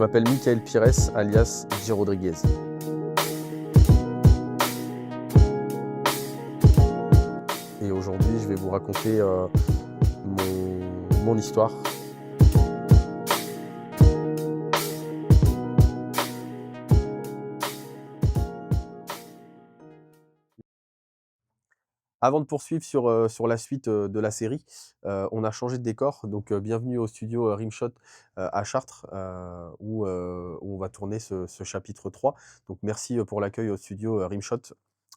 m'appelle Michael Pires, alias J. Rodriguez. Et aujourd'hui, je vais vous raconter mon histoire. Avant de poursuivre sur la suite de la série, on a changé de décor. Donc, bienvenue au studio Rimshot à Chartres, où on va tourner ce chapitre 3. Donc, merci pour l'accueil au studio Rimshot.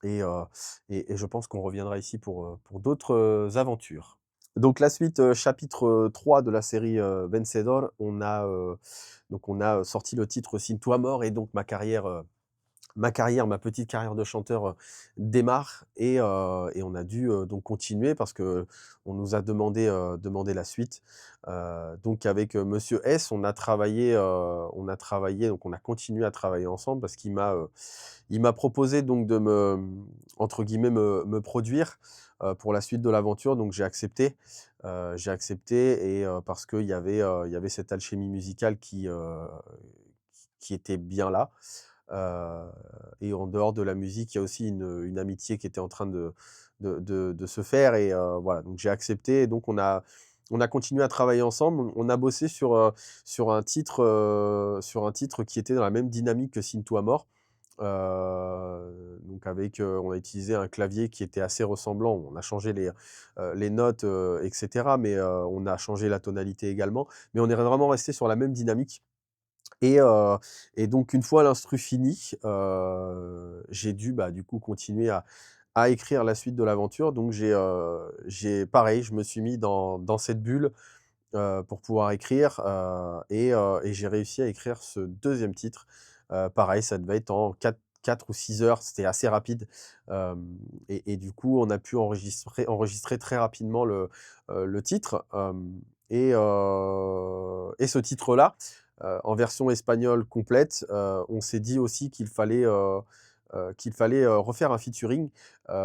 Et je pense qu'on reviendra ici pour d'autres aventures. Donc, la suite, chapitre 3 de la série Vencedor, on a sorti le titre Sin tu amor, et donc ma petite carrière de chanteur démarre, et on a dû donc continuer parce qu'on nous a demandé la suite. Donc avec Monsieur S, on a travaillé, donc on a continué à travailler ensemble parce il m'a proposé donc de entre guillemets, me produire pour la suite de l'aventure. Donc j'ai accepté. Et parce qu'il y avait cette alchimie musicale qui était bien là. Et en dehors de la musique, il y a aussi une amitié qui était en train de se faire, et voilà, donc j'ai accepté, et donc on a continué à travailler ensemble. On a bossé sur un titre qui était dans la même dynamique que Sin tu amor. Donc on a utilisé un clavier qui était assez ressemblant. On a changé les notes, et cetera, mais on a changé la tonalité également. Mais on est vraiment resté sur la même dynamique. Et donc une fois l'instru fini, j'ai dû, bah, du coup, continuer à écrire la suite de l'aventure. Donc pareil, je me suis mis dans cette bulle pour pouvoir écrire, et j'ai réussi à écrire ce deuxième titre. Pareil, ça devait être en 4 ou 6 heures, c'était assez rapide. Et du coup, on a pu enregistrer très rapidement le titre. Et ce titre-là, en version espagnole complète, on s'est dit aussi qu'il fallait refaire un featuring,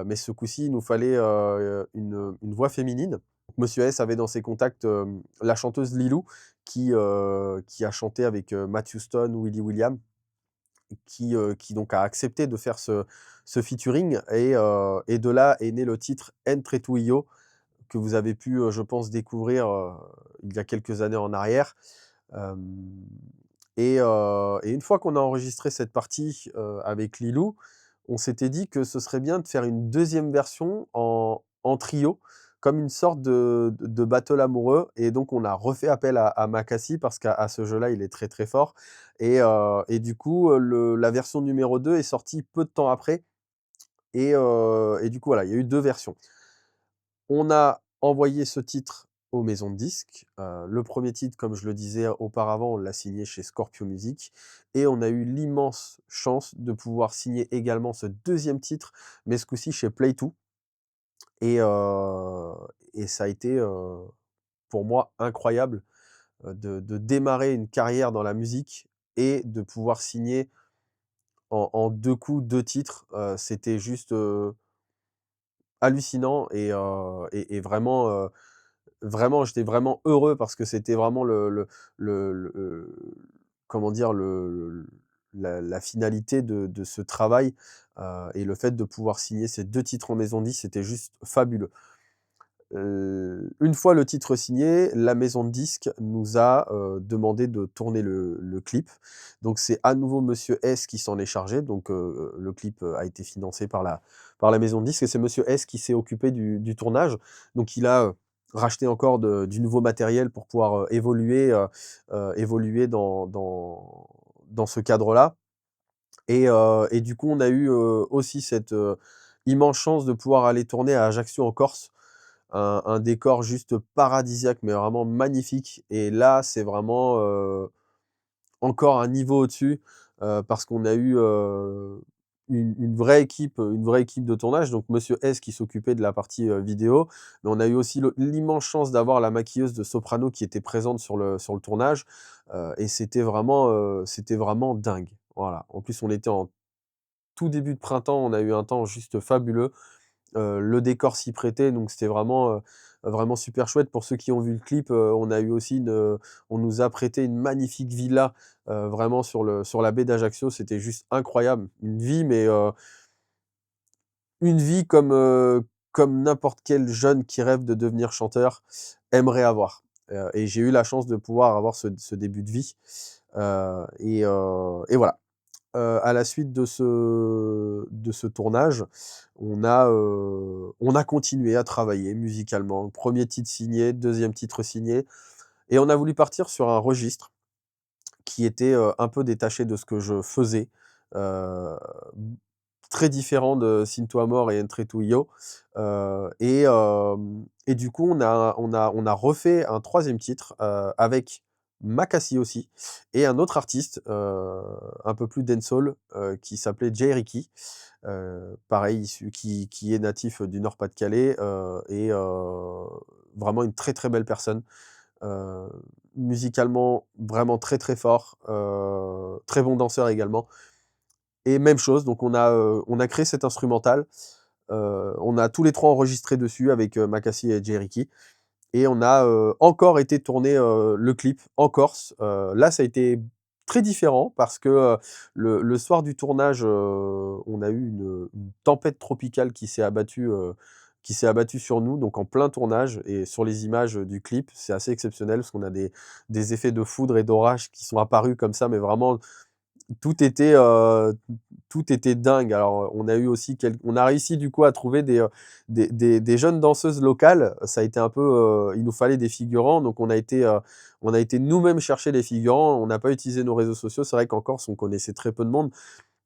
mais ce coup-ci, il nous fallait une voix féminine. Monsieur S avait dans ses contacts la chanteuse Lilou, qui a chanté avec Matt Houston, Willie William, qui donc a accepté de faire ce featuring, et de là est né le titre Entre tu y yo, que vous avez pu, je pense, découvrir il y a quelques années en arrière. Hem et une fois qu'on a enregistré cette partie avec Lilou, on s'était dit que ce serait bien de faire une deuxième version en trio, comme une sorte de battle amoureux. Et donc on a refait appel à Makassi parce qu'à ce jeu-là, il est très, très fort. Et du coup, la version numéro 2 est sortie peu de temps après, et du coup, voilà, il y a eu 2 versions. On a envoyé ce titre aux maisons de disques. Le premier titre, comme je le disais auparavant, on l'a signé chez Scorpio Music, et on a eu l'immense chance de pouvoir signer également ce deuxième titre, mais ce coup-ci chez Play2. Et ça a été, pour moi, incroyable, de démarrer une carrière dans la musique et de pouvoir signer en 2 coups, 2 titres. C'était juste hallucinant, et vraiment, j'étais vraiment heureux parce que c'était vraiment comment dire? La finalité de ce travail, et le fait de pouvoir signer ces 2 titres en maison de disque, c'était juste fabuleux. Une fois le titre signé, la maison de disques nous a demandé de tourner le clip. Donc c'est à nouveau Monsieur S qui s'en est chargé. Donc le clip a été financé par la maison de disques, et c'est Monsieur S qui s'est occupé du tournage. Donc il a racheté encore du nouveau matériel pour pouvoir évoluer dans ce cadre-là. Et du coup, on a eu aussi cette immense chance de pouvoir aller tourner à Ajaccio en Corse. Un décor juste paradisiaque, mais vraiment magnifique. Et là, c'est vraiment encore un niveau au-dessus, parce qu'on a eu une vraie équipe de tournage. Donc Monsieur S qui s'occupait de la partie vidéo, mais on a eu aussi l'immense chance d'avoir la maquilleuse de soprano qui était présente sur le tournage, et c'était vraiment dingue. Voilà. En plus, on était en tout début de printemps, on a eu un temps juste fabuleux. Le décor s'y prêtait, donc c'était vraiment vraiment super chouette. Pour ceux qui ont vu le clip, on a eu aussi on nous a prêté une magnifique villa, vraiment sur la baie d'Ajaccio. C'était juste incroyable. Une vie comme n'importe quel jeune qui rêve de devenir chanteur aimerait avoir. Et j'ai eu la chance de pouvoir avoir ce début de vie. Et voilà. À la suite de ce tournage, on a continué à travailler musicalement. Premier titre signé, deuxième titre signé, et on a voulu partir sur un registre qui était, un peu détaché de ce que je faisais, heu, très différent de Cinto Amor et Entre tú y yo, et du coup, on a refait un troisième titre, avec Makassi aussi, et un autre artiste, un peu plus dancehall, qui s'appelait Jay Ricky, pareil qui est natif du Nord-Pas-de-Calais, et vraiment une très, très belle personne. Heu, Musicalement vraiment très, très fort, très bon danseur également, et même chose, donc on a créé cet instrumental, on a tous les 3 enregistré dessus avec, Makassi et Jericky, et on a, encore été tourner, le clip en Corse. Là, ça a été très différent parce que, le soir du tournage, on a eu une tempête tropicale qui s'est abattue sur nous, donc en plein tournage, et sur les images, du clip, c'est assez exceptionnel parce qu'on a des effets de foudre et d'orage qui sont apparus comme ça, mais vraiment tout était, tout était dingue. Alors, on a réussi du coup à trouver des jeunes danseuses locales. Ça a été un peu, il nous fallait des figurants, donc on a été nous-mêmes chercher les figurants. On n'a pas utilisé nos réseaux sociaux. C'est vrai qu'en Corse, on connaissait très peu de monde.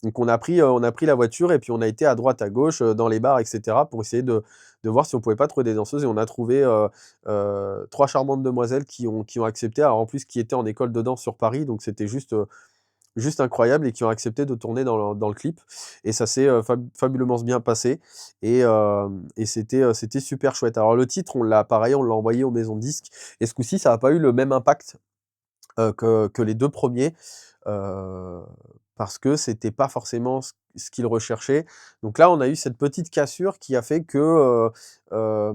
Donc on a pris la voiture et puis on a été à droite, à gauche, dans les bars et cetera, pour essayer de voir si on pouvait pas trouver des danseuses, et on a trouvé, 3 charmantes demoiselles qui ont accepté. Alors en plus, qui étaient en école de danse sur Paris, donc c'était juste incroyable, et qui ont accepté de tourner dans le clip, et ça s'est, fabuleusement bien passé, et c'était super chouette. Alors le titre, on l'a envoyé aux maisons de disques, et ce coup-ci, ça a pas eu le même impact, que les 2 premiers, heu, parce que c'était pas forcément ce qu'ils recherchaient. Donc là, on a eu cette petite cassure qui a fait que, on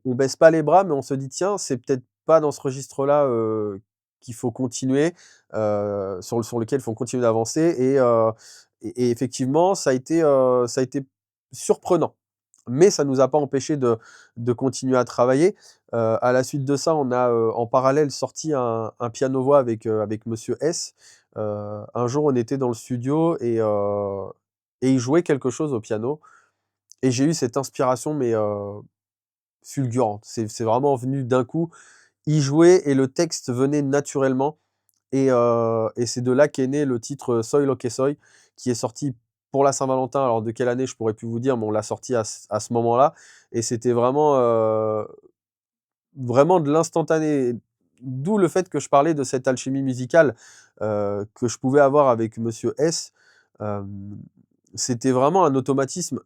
baisse pas les bras, mais on se dit: «Tiens, c'est peut-être pas dans ce registre-là, qu'il faut continuer, sur lequel il faut continuer d'avancer», et effectivement, ça a été surprenant. Mais ça nous a pas empêché de continuer à travailler. À la suite de ça, on a, en parallèle, sorti un piano-voix avec Monsieur S. Un jour, on était dans le studio, et il jouait quelque chose au piano, et j'ai eu cette inspiration, mais fulgurante. C'est vraiment venu d'un coup. Il jouait et le texte venait naturellement, et c'est de là qu'est né le titre, Soy lo que soy, qui est sorti pour la Saint-Valentin. Alors de quelle année, je pourrais plus vous dire, mais on l'a sorti à ce moment-là, et c'était vraiment de l'instantané. D'où le fait que je parlais de cette alchimie musicale, que je pouvais avoir avec Monsieur S. Hem, C'était vraiment un automatisme,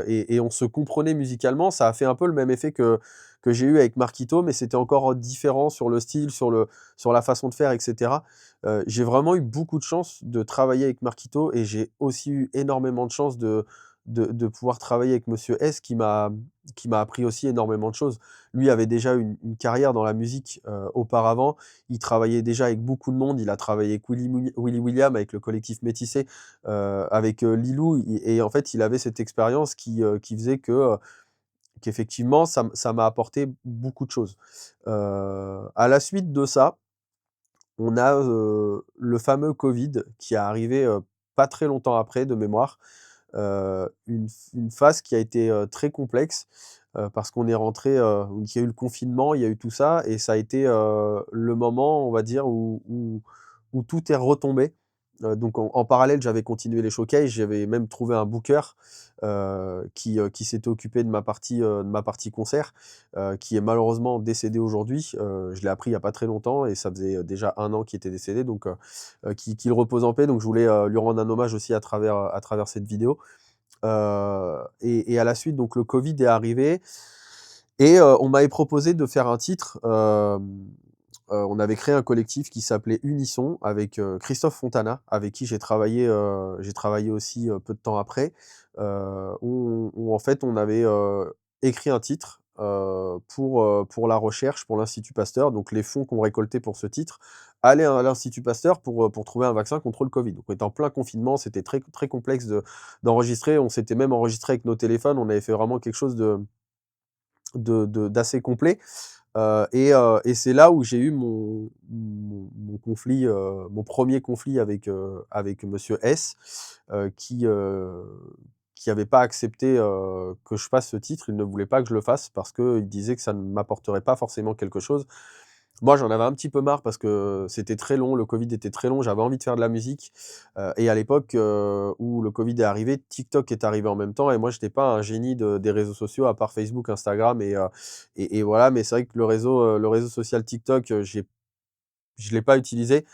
et on se comprenait musicalement. Ça a fait un peu le même effet que j'ai eu avec Marquito, mais c'était encore différent sur le style, sur la façon de faire, et cetera. J'ai vraiment eu beaucoup de chance de travailler avec Marquito, et j'ai aussi eu énormément de chance de pouvoir travailler avec Monsieur S, qui m'a appris aussi énormément de choses. Lui avait déjà une carrière dans la musique, auparavant. Il travaillait déjà avec beaucoup de monde. Il a travaillé avec Willy William, avec le collectif Métissé, avec, Lilou, et en fait, il avait cette expérience qui faisait qu'effectivement, ça m'a apporté beaucoup de choses. À la suite de ça, on a, le fameux covid qui est arrivé, pas très longtemps après, de mémoire. Une phase qui a été, très complexe, parce qu'on est rentré, il y a eu le confinement, il y a eu tout ça, et ça a été, le moment, on va dire, où tout est retombé. Donc en parallèle, j'avais continué les showcases, j'avais même trouvé un booker, qui s'était occupé de ma partie concert, qui est malheureusement décédé aujourd'hui. Je l'ai appris il y a pas très longtemps, et ça faisait, déjà 1 an qu'il était décédé, donc qu'il repose en paix. Donc je voulais, lui rendre un hommage aussi à travers cette vidéo. Et à la suite, donc le covid est arrivé, et on m'avait proposé de faire un titre. On avait créé un collectif qui s'appelait Unisson, avec, Christophe Fontana, avec qui j'ai travaillé aussi, peu de temps après. Où en fait, on avait, écrit un titre, pour la recherche, pour l'Institut Pasteur, donc les fonds qu'on récoltait pour ce titre, allaient à l'Institut Pasteur pour trouver un vaccin contre le Covid. Donc on était en plein confinement, c'était très, très complexe d'enregistrer, on s'était même enregistré avec nos téléphones, on avait fait vraiment quelque chose d'assez complet. Et c'est là où j'ai eu mon conflit, mon premier conflit avec Monsieur S, qui avait pas accepté que je fasse ce titre. Il ne voulait pas que je le fasse parce qu'il disait que ça ne m'apporterait pas forcément quelque chose. Moi, j'en avais un petit peu marre parce que c'était très long, le Covid était très long, j'avais envie de faire de la musique. Et à l'époque où le Covid est arrivé, TikTok est arrivé en même temps et moi, j'étais pas un génie des réseaux sociaux à part Facebook, Instagram et voilà. Mais c'est vrai que le réseau social TikTok, je l'ai pas utilisé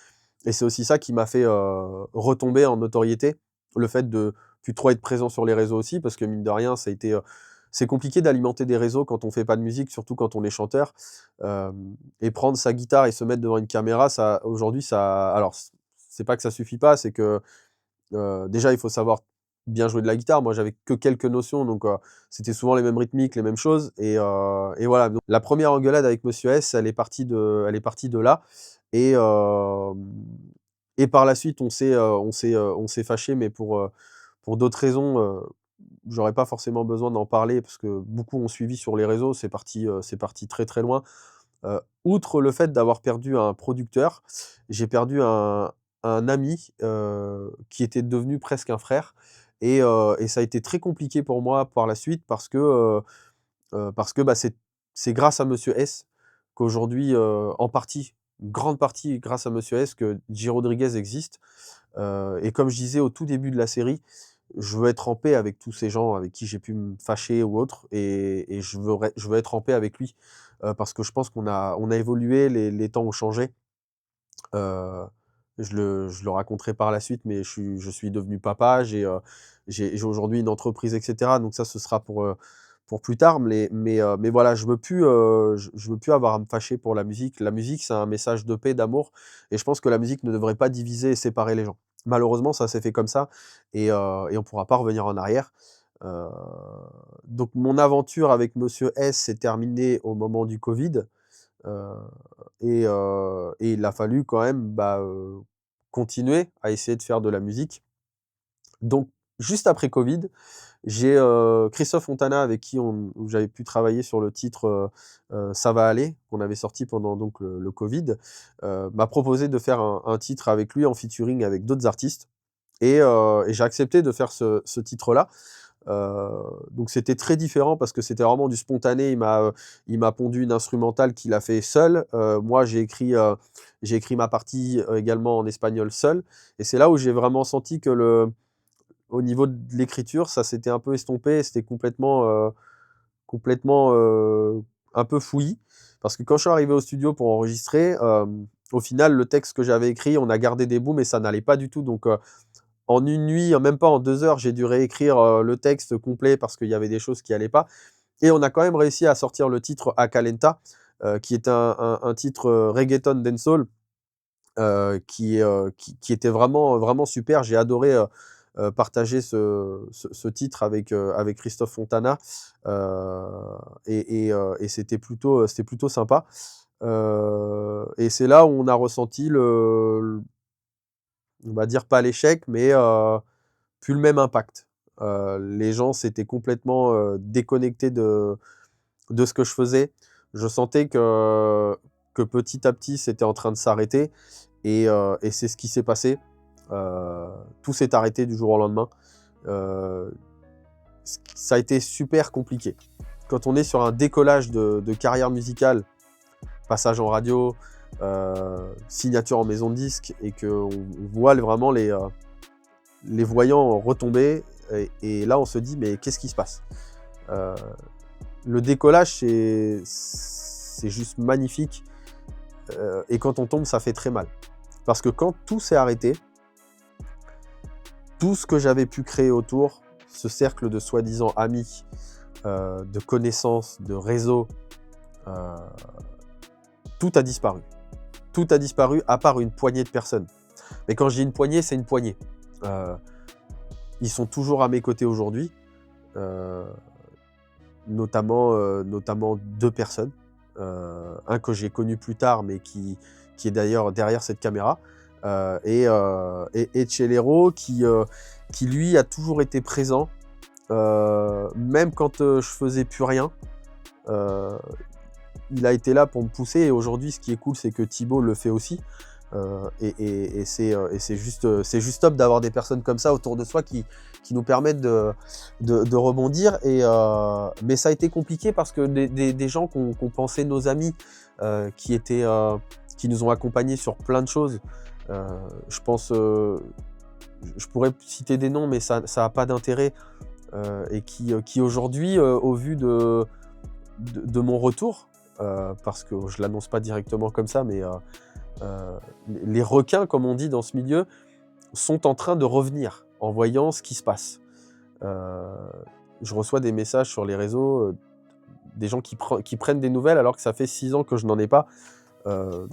et c'est aussi ça qui m'a fait retomber en notoriété. Le fait de plus trop être présent sur les réseaux aussi parce que mine de rien, ça a été, c'est compliqué d'alimenter des réseaux quand on fait pas de musique, surtout quand on est chanteur. Et prendre sa guitare et se mettre devant une caméra, ça aujourd'hui, ça alors c'est pas que ça suffit pas, c'est que, déjà, il faut savoir bien jouer de la guitare. Moi, j'avais que quelques notions, donc c'était souvent les mêmes rythmiques, les mêmes choses et voilà. Donc la première engueulade avec Monsieur S, elle est partie de là et par la suite, on s'est fâchés, mais pour d'autres raisons, j'aurais pas forcément besoin d'en parler parce que beaucoup ont suivi sur les réseaux, c'est parti très, très loin. Outre le fait d'avoir perdu un producteur, j'ai perdu un ami, qui était devenu presque un frère et ça a été très compliqué pour moi par la suite parce que, bah, c'est grâce à Monsieur S qu'aujourd'hui, en partie, une grande partie grâce à Monsieur S que J. Rodriguez existe. Et comme je disais au tout début de la série, je veux être en paix avec tous ces gens avec qui j'ai pu me fâcher ou autre et je veux être en paix avec lui, parce que je pense qu'on a évolué, les temps ont changé. Heu, je le raconterai par la suite, mais je suis devenu papa, j'ai aujourd'hui une entreprise et cetera, donc ça, ce sera pour plus tard, mais voilà, je veux plus avoir à me fâcher pour la musique. La musique, c'est un message de paix, d'amour et je pense que la musique ne devrait pas diviser et séparer les gens. Malheureusement, ça s'est fait comme ça et on pourra pas revenir en arrière. Heu, donc mon aventure avec Monsieur S s'est terminée au moment du Covid. Heu et il a fallu quand même, bah, continuer à essayer de faire de la musique. Donc juste après Covid, j'ai, Christophe Fontana avec qui où j'avais pu travailler sur le titre, Ça va aller, qu'on avait sorti pendant donc le Covid, m'a proposé de faire un titre avec lui en featuring avec d'autres artistes et j'ai accepté de faire ce titre-là. Donc c'était très différent parce que c'était vraiment du spontané. Il m'a pondu une instrumentale qu'il a fait seul. Moi j'ai écrit ma partie, également en espagnol seul et c'est là où j'ai vraiment senti que au niveau de l'écriture, ça s'était un peu estompé, c'était complètement, un peu fouillis. Parce que quand je suis arrivé au studio pour enregistrer, au final, le texte que j'avais écrit, on a gardé des bouts, mais ça n'allait pas du tout. Donc, en une nuit, même pas en 2 heures, j'ai dû réécrire, le texte complet parce qu'il y avait des choses qui allaient pas et on a quand même réussi à sortir le titre Acalenta, qui est un titre, reggaeton dancehall, qui était vraiment, vraiment super. J'ai adoré, partager ce titre avec Christophe Fontana, et c'était plutôt sympa. Et c'est là où on a ressenti on va dire pas l'échec, mais plus le même impact. Les gens s'étaient complètement, déconnectés de ce que je faisais. Je sentais que petit à petit, c'était en train de s'arrêter et c'est ce qui s'est passé. Tout s'est arrêté du jour au lendemain. Heu, Ça a été super compliqué. Quand on est sur un décollage de carrière musicale, passage en radio, signature en maison de disque et qu'on voit vraiment les voyants retomber et là on se dit: «Mais qu'est-ce qui se passe?» Heu, le décollage c'est juste magnifique, et quand on tombe, ça fait très mal. Parce que quand tout s'est arrêté, tout ce que j'avais pu créer autour, ce cercle de soi-disant amis, de connaissances, de réseaux, heu, tout a disparu. Tout a disparu à part une poignée de personnes. Mais quand je dis une poignée, c'est une poignée. Heu, Ils sont toujours à mes côtés aujourd'hui, heu, notamment 2 personnes, un que j'ai connu plus tard, mais qui est d'ailleurs derrière cette caméra, et Chelero qui lui a toujours été présent, même quand, je faisais plus rien. Heu, il a été là pour me pousser et aujourd'hui ce qui est cool, c'est que Thibaut le fait aussi. Et c'est juste top d'avoir des personnes comme ça autour de soi qui nous permettent de rebondir. Mais ça a été compliqué parce que des gens qu'on pensait nos amis, qui nous ont accompagnés sur plein de choses, je pense, je pourrais citer des noms, mais ça a pas d'intérêt, et qui aujourd'hui, au vu de mon retour, parce que je l'annonce pas directement comme ça, mais les requins, comme on dit dans ce milieu, sont en train de revenir en voyant ce qui se passe. Heu, je reçois des messages sur les réseaux, des gens qui prennent des nouvelles alors que ça fait 6 ans que je n'en ai pas. Heu,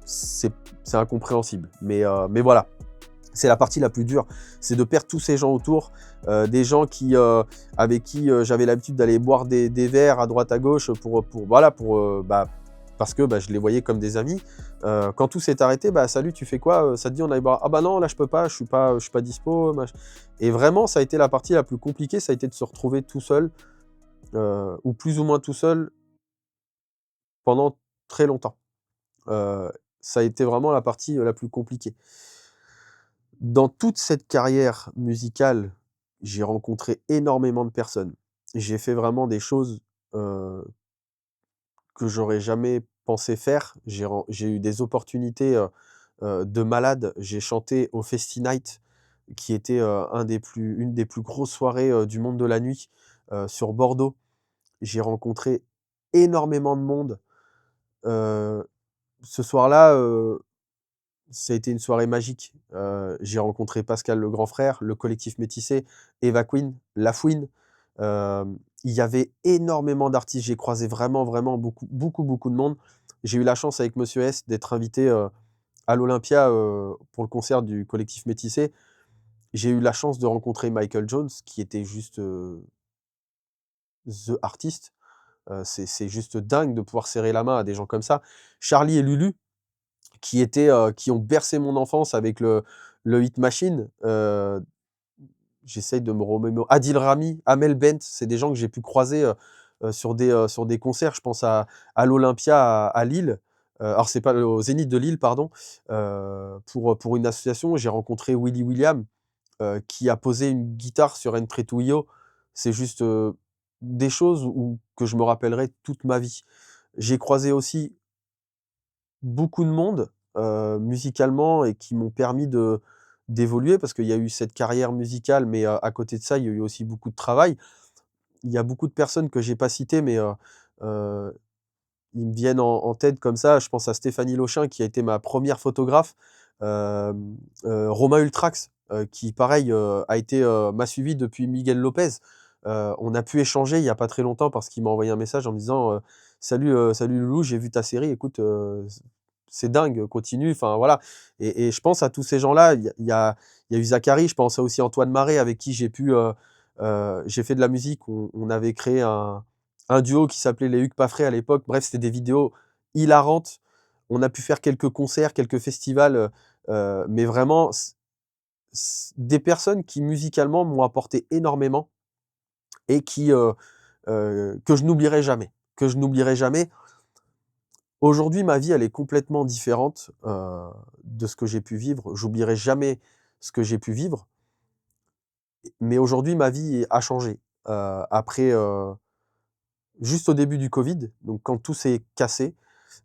c'est c'est incompréhensible. Mais voilà, c'est la partie la plus dure, c'est de perdre tous ces gens autour, des gens avec qui, j'avais l'habitude d'aller boire des verres à droite à gauche parce que, je les voyais comme des amis. Quand tout s'est arrêté: «Bah, salut, tu fais quoi? Ça te dit on aille boire?» «Ah bah non, là je peux pas, je suis pas dispo, et vraiment ça a été la partie la plus compliquée, ça a été de se retrouver tout seul, ou plus ou moins tout seul pendant très longtemps. Heu, ça a été vraiment la partie, la plus compliquée. Dans toute cette carrière musicale, j'ai rencontré énormément de personnes. J'ai fait vraiment des choses, heu, que j'aurais jamais pensé faire. J'ai eu des opportunités, de malade. J'ai chanté au Festi Night, qui était, une des plus grosses soirées, du monde de la nuit, sur Bordeaux. J'ai rencontré énormément de monde. Heu, ce soir-là, ça a été une soirée magique. J'ai rencontré Pascal le grand frère, le collectif Métissé, Eva Queen, La Fouine. Il y avait énormément d'artistes. J'ai croisé vraiment, vraiment beaucoup, beaucoup, beaucoup de monde. J'ai eu la chance avec Monsieur S d'être invité, à l'Olympia, pour le concert du collectif Métissé. J'ai eu la chance de rencontrer Michael Jones qui était juste, the artist. C'est juste dingue de pouvoir serrer la main à des gens comme ça. Charlie et Lulu qui ont bercé mon enfance avec le Hit Machine. J'essaye de me remémorer. Adil Rami, Amel Bent, c'est des gens que j'ai pu croiser, sur des concerts. Je pense à l'Olympia à Lille, alors c'est pas au Zénith de Lille, pardon, pour une association. J'ai rencontré Willy William, qui a posé une guitare sur Entre Tu y Yo. C'est juste, des choses que je me rappellerai toute ma vie. J'ai croisé aussi beaucoup de monde, musicalement, et qui m'ont permis d'évoluer parce qu'il y a eu cette carrière musicale, mais à côté de ça, il y a eu aussi beaucoup de travail. Il y a beaucoup de personnes que j'ai pas citées, mais heu, ils me viennent en tête comme ça. Je pense à Stéphanie Lochin qui a été ma première photographe, Romain Ultrax, qui pareil, m'a suivi depuis Miguel Lopez. On a pu échanger il y a pas très longtemps parce qu'il m'a envoyé un message en me disant, salut Loulou, j'ai vu ta série, écoute, c'est dingue, continue», enfin voilà. Et je pense à tous ces gens-là. Il y a eu Zachary, je pense à aussi Antoine Marais avec qui j'ai fait de la musique. On avait créé un duo qui s'appelait les Hugues Paffrey à l'époque. Bref, c'était des vidéos hilarantes. On a pu faire quelques concerts, quelques festivals, mais vraiment des personnes qui musicalement m'ont apporté énormément et que je n'oublierai jamais, que je n'oublierai jamais. Aujourd'hui, ma vie, elle est complètement différente, de ce que j'ai pu vivre. J'oublierai jamais ce que j'ai pu vivre, mais aujourd'hui, ma vie a changé. Après, juste au début du covid, donc quand tout s'est cassé,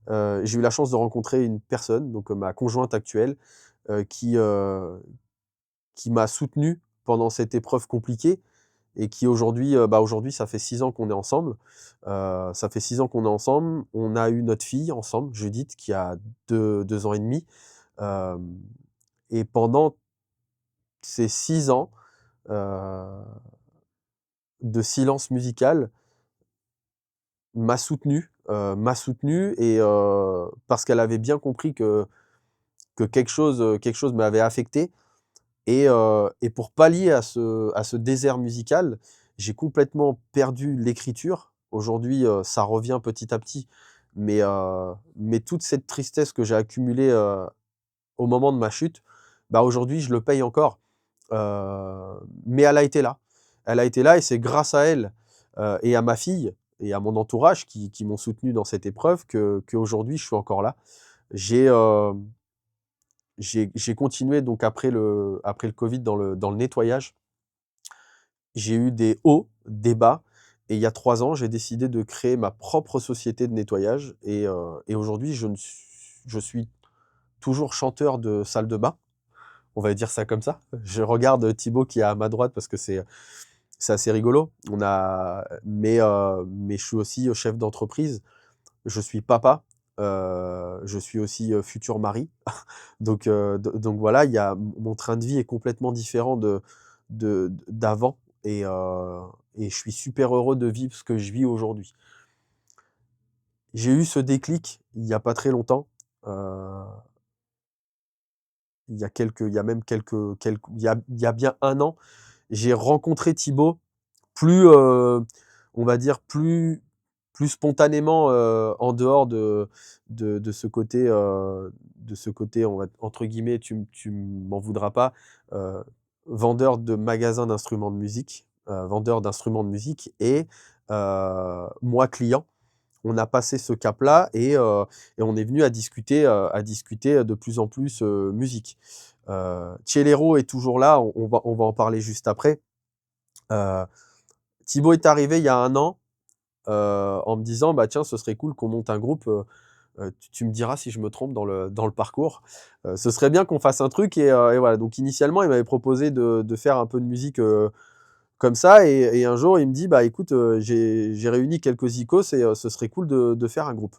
j'ai eu la chance de rencontrer une personne, donc ma conjointe actuelle, heu, qui, heu, qui m'a soutenu pendant cette épreuve compliquée et qui aujourd'hui, aujourd'hui, ça fait 6 ans qu'on est ensemble. Ça fait 6 ans qu'on est ensemble. On a eu notre fille ensemble, Judith, qui a 2 ans et demi. Hem et pendant ces 6 ans, heu, de silence musical, m'a soutenu parce qu'elle avait bien compris que quelque chose m'avait affecté. Et pour pallier à ce désert musical, J'ai complètement perdu l'écriture. Aujourd'hui, ça revient petit à petit, mais toute cette tristesse que j'ai accumulée, au moment de ma chute, bah, aujourd'hui, je le paye encore. Mais elle a été là. Elle a été là et c'est grâce à elle, et à ma fille et à mon entourage qui m'ont soutenu dans cette épreuve qu'aujourd'hui je suis encore là. J'ai, j'ai continué donc après le covid dans le nettoyage. J'ai eu des hauts, des bas et il y a 3 ans, j'ai décidé de créer ma propre société de nettoyage et aujourd'hui je suis toujours chanteur de salle de bain, on va dire ça comme ça. Je regarde Thibaut qui est à ma droite parce que c'est assez rigolo. Mais je suis aussi, chef d'entreprise, je suis papa, je suis aussi, futur mari. Donc voilà, il y a mon train de vie est complètement différent d'avant et je suis super heureux de vivre ce que je vis aujourd'hui. J'ai eu ce déclic il y a pas très longtemps, il y a même il y a bien 1 an, j'ai rencontré Thibaut plus, on va dire plus spontanément, en dehors de ce côté, on va entre guillemets, tu m'en voudras pas, heu, vendeur de magasins d'instruments de musique, vendeur d'instruments de musique et moi client. On a passé ce cap-là et on est venu à discuter, de plus en plus, musique. Tchelero est toujours là, on va en parler juste après. Heu, Thibaut est arrivé il y a 1 an, en me disant: «Bah, tiens, ce serait cool qu'on monte un groupe, tu me diras si je me trompe dans le parcours. Ce serait bien qu'on fasse un truc» et voilà. Donc initialement, il m'avait proposé de faire un peu de musique, comme ça et un jour, il me dit: «Bah, écoute, j'ai réuni quelques icos et ce serait cool de faire un groupe».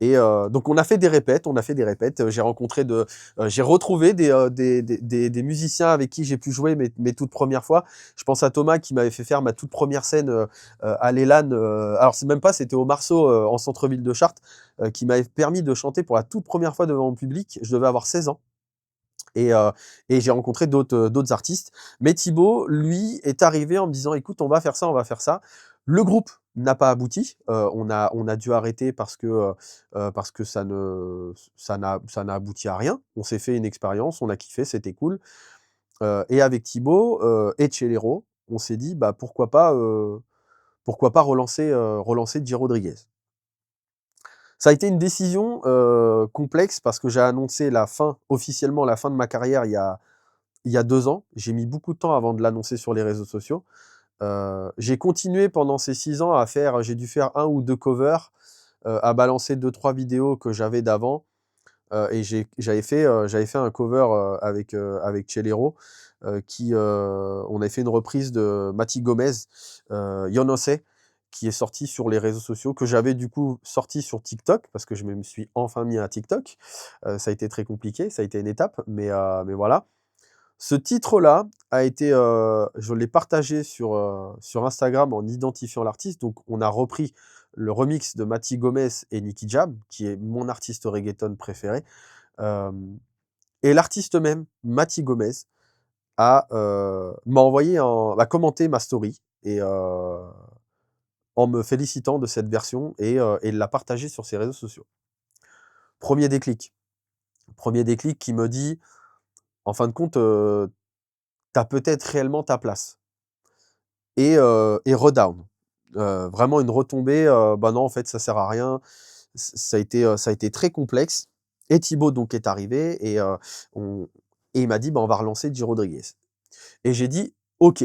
Et donc on a fait des répètes, j'ai retrouvé des musiciens avec qui j'ai pu jouer mes toutes premières fois. Je pense à Thomas qui m'avait fait faire ma toute première scène, à l'Élan, alors c'est même pas, c'était au Marceau, en centre-ville de Chartres, qui m'avait permis de chanter pour la toute première fois devant mon public. Je devais avoir 16 ans et heu et j'ai rencontré d'autres artistes. Mais Thibaut, lui, est arrivé en me disant: «Écoute, on va faire ça, on va faire ça». Le groupe n'a pas abouti, on a dû arrêter parce que ça n'a abouti à rien. On s'est fait une expérience, on a kiffé, c'était cool, et avec Thibaut, et Tchelero, on s'est dit: «Bah, pourquoi pas relancer J Rodriguez». Ça a été une décision, complexe parce que j'ai annoncé officiellement la fin de ma carrière il y a 2 ans. J'ai mis beaucoup de temps avant de l'annoncer sur les réseaux sociaux. J'ai continué pendant ces 6 ans j'ai dû faire 1 ou 2 covers, à balancer 2 3 vidéos que j'avais d'avant, et j'avais fait un cover, avec Tchelero, on avait fait une reprise de Mati Gomez, Yo no sé, qui est sorti sur les réseaux sociaux, que j'avais du coup sorti sur TikTok, parce que je me suis enfin mis à TikTok. Ça a été très compliqué, ça a été une étape, mais voilà. Ce titre-là je l'ai partagé sur Instagram en identifiant l'artiste. Donc, on a repris le remix de Mati Gomez et Nicky Jam, qui est mon artiste reggaeton préféré. Hem et l'artiste même, Mati Gomez, m'a commenté ma story en me félicitant de cette version et l'a partagé sur ses réseaux sociaux. Premier déclic. Premier déclic qui me dit: «En fin de compte, tu peut-être réellement ta place». Et redown. Vraiment une retombée, bah, non, en fait, ça sert à rien. Ça a été très complexe et Thibaut donc est arrivé on et il m'a dit: «Bah, on va relancer J Rodriguez» et j'ai dit: «OK».